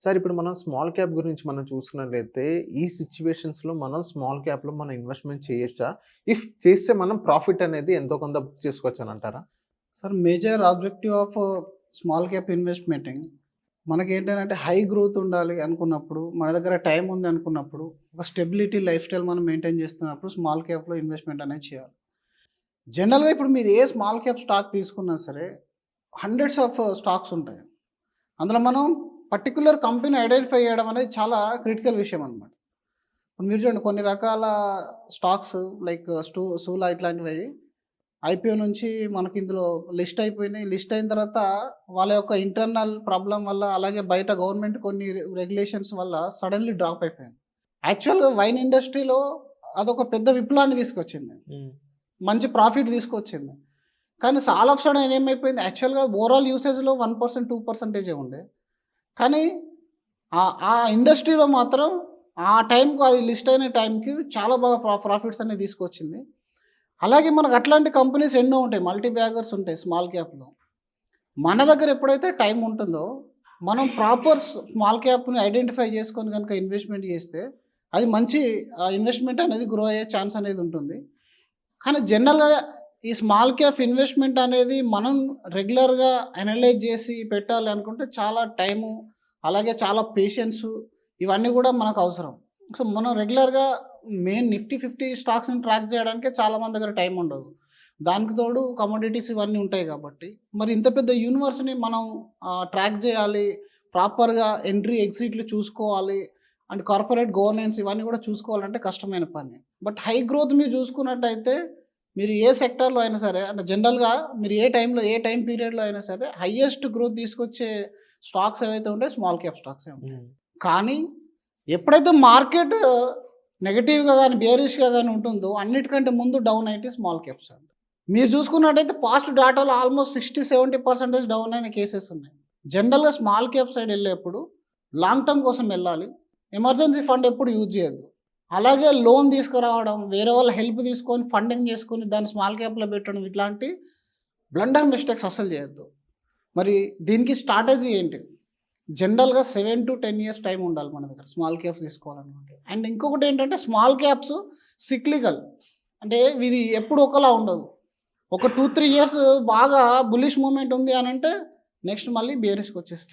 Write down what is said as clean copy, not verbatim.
Sir ఇప్పుడు మనం small cap గురించి మనం చూసుకున్నట్లయితే, ఈ సిట్యుయేషన్స్‌లో మనం స్మాల్ క్యాప్‌లో మనం ఇన్వెస్ట్‌మెంట్ చేయొచ్చా? ఇఫ్ చేస్తే మనం ప్రాఫిట్ అనేది ఎంతో కొంత బుక్ చేసుకోవచ్చనంటారా? Sir major objective of small cap investing మనకేంటంటే హై గ్రోత్ ఉండాలి అనుకున్నప్పుడు, మన దగ్గర టైం ఉంది అనుకున్నప్పుడు, ఒక స్టెబిలిటీ లైఫ్ స్టైల్ మనం మెయింటైన్ చేస్తున్నప్పుడు స్మాల్ క్యాప్‌లో ఇన్వెస్ట్మెంట్ అనేది చేయాలి. జనరల్‌గా ఇప్పుడు మీరు ఏ స్మాల్ క్యాప్ స్టాక్ తీసుకున్నా సరే, హండ్రెడ్స్ ఆఫ్ స్టాక్స్ ఉంటాయి. అందులో మనం పర్టిక్యులర్ కంపెనీ ఐడెంటిఫై చేయడం అనేది చాలా క్రిటికల్ విషయం అనమాట. ఇప్పుడు మీరు చూడండి కొన్ని రకాల స్టాక్స్ లైక్ సూలా ఇట్లాంటివి ఐపీఓ నుంచి మనకి ఇందులో లిస్ట్ అయిపోయినాయి. లిస్ట్ అయిన తర్వాత వాళ్ళ యొక్క ఇంటర్నల్ ప్రాబ్లమ్ వల్ల, అలాగే బయట గవర్నమెంట్ కొన్ని రెగ్యులేషన్స్ వల్ల సడన్‌లీ డ్రాప్ అయిపోయింది. యాక్చువల్‌గా వైన్ ఇండస్ట్రీలో అదొక పెద్ద విప్లవాన్ని తీసుకొచ్చింది. మంచి ప్రాఫిట్ తీసుకొచ్చింది. కానీ ఆల్ ఆఫ్ సడెన్ ఏమైపోయింది, యాక్చువల్‌గా ఓవరాల్ యూసేజ్‌లో 1%, 2% ఉండే. కానీ ఆ ఇండస్ట్రీలో మాత్రం ఆ టైంకి అది లిస్ట్ అయిన టైంకి చాలా బాగా ప్రాఫిట్స్ అనేది తీసుకొచ్చింది. అలాగే మనకు అట్లాంటి కంపెనీస్ ఎన్నో ఉంటాయి. మల్టీ బ్యాగర్స్ ఉంటాయి స్మాల్ క్యాప్‌లో. మన దగ్గర ఎప్పుడైతే టైం ఉంటుందో, మనం ప్రాపర్ స్మాల్ క్యాప్‌ని ఐడెంటిఫై చేసుకొని గనుక ఇన్వెస్ట్‌మెంట్ చేస్తే, అది మంచి ఇన్వెస్ట్‌మెంట్ అనేది గ్రో అయ్యే ఛాన్స్ అనేది ఉంటుంది. కానీ జనరల్‌గా ఈ స్మాల్ క్యాప్ ఇన్వెస్ట్‌మెంట్ అనేది మనం రెగ్యులర్‌గా అనలైజ్ చేసి పెట్టాలి అనుకుంటే చాలా టైము, అలాగే చాలా పేషెన్సు ఇవన్నీ కూడా మనకు అవసరం. సో, మనం రెగ్యులర్‌గా మెయిన్ నిఫ్టీ 50 స్టాక్స్‌ని ట్రాక్ చేయడానికే చాలామంది దగ్గర టైం ఉండదు. దానికి తోడు కమోడిటీస్ ఇవన్నీ ఉంటాయి కాబట్టి, మరి ఇంత పెద్ద యూనివర్స్‌ని మనం ట్రాక్ చేయాలి, ప్రాపర్‌గా ఎంట్రీ, ఎగ్జిట్‌లు చూసుకోవాలి అండ్ కార్పొరేట్ గవర్నెన్స్ ఇవన్నీ కూడా చూసుకోవాలంటే కష్టమైన పని. బట్ హై గ్రోత్ మీరు చూసుకున్నట్టయితే, మీరు ఏ సెక్టార్‌లో అయినా సరే అంటే జనరల్‌గా మీరు ఏ టైంలో, ఏ టైం పీరియడ్‌లో అయినా సరే హైయెస్ట్ గ్రోత్ తీసుకొచ్చే స్టాక్స్ ఏవైతే ఉంటాయో స్మాల్ క్యాప్ స్టాక్సే ఉంటాయి. కానీ ఎప్పుడైతే మార్కెట్ నెగెటివ్‌గా గాని, బేరిష్‌గా గాని ఉంటుందో అన్నిటికంటే ముందు డౌన్ అయ్యేటి స్మాల్ క్యాప్స్ అండి. మీరు చూసుకున్నట్టయితే పాస్ట్ డేటాలో ఆల్మోస్ట్ 60-70% డౌన్ అయిన కేసెస్ ఉన్నాయి. జనరల్‌గా స్మాల్ క్యాప్ సైడ్ వెళ్ళేప్పుడు లాంగ్ టర్మ్ కోసం వెళ్ళాలి. ఎమర్జెన్సీ ఫండ్ ఎప్పుడు యూజ్ చేయొద్దు. అలాగే లోన్ తీసుకురావడం, వేరే వాళ్ళ హెల్ప్ తీసుకొని ఫండింగ్ చేసుకొని దాన్ని స్మాల్ క్యాప్‌లో పెట్టడం ఇట్లాంటి బ్లండర్ మిస్టేక్స్ అస్సలు చేయొద్దు. మరి దీనికి స్ట్రాటజీ ఏంటి? జనరల్‌గా 7-10 ఇయర్స్ టైం ఉండాలి మన దగ్గర స్మాల్ క్యాప్స్ తీసుకోవాలనుకుంటే. అండ్ ఇంకొకటి ఏంటంటే స్మాల్ క్యాప్స్ సిక్లికల్. అంటే ఇది ఎప్పుడు ఒకలా ఉండదు. ఒక 2-3 ఇయర్స్ బాగా బుల్లిష్ మూవ్‌మెంట్ ఉంది అనంటే నెక్స్ట్ మళ్ళీ బేరిష్‌కి వచ్చేస్తాయి.